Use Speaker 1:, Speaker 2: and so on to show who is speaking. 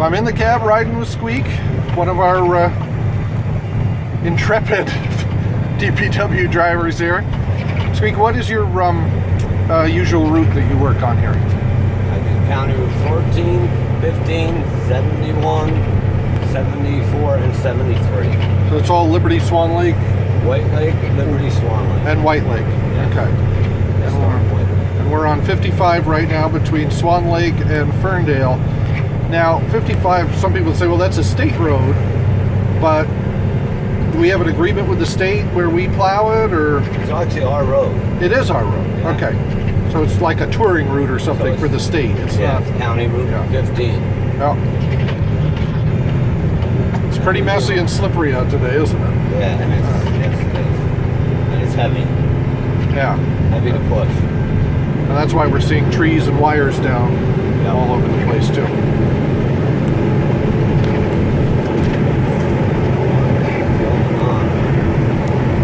Speaker 1: So I'm in the cab riding with Squeak, one of our intrepid DPW drivers here. Squeak, what is your usual route that you work on here?
Speaker 2: I do County Route 14, 15, 71, 74, and 73.
Speaker 1: So it's all Liberty, Swan Lake?
Speaker 2: White Lake, Liberty, Swan Lake.
Speaker 1: And White Lake,
Speaker 2: Yes.
Speaker 1: okay.
Speaker 2: Yes, White Lake.
Speaker 1: And we're on 55 right now between Swan Lake and Ferndale. Now, 55, some people say, well, that's a state road, but do we have an agreement with the state where we plow it, or?
Speaker 2: It's actually our road.
Speaker 1: It is our road,
Speaker 2: Yeah.
Speaker 1: okay. So it's like a touring route or something for the state. It's not,
Speaker 2: It's County Route 15.
Speaker 1: yeah. It's pretty messy and slippery out today, isn't it?
Speaker 2: Yeah, and yes, it is. And it's heavy.
Speaker 1: Yeah.
Speaker 2: Heavy to push.
Speaker 1: And that's why we're seeing trees and wires down all over the place too.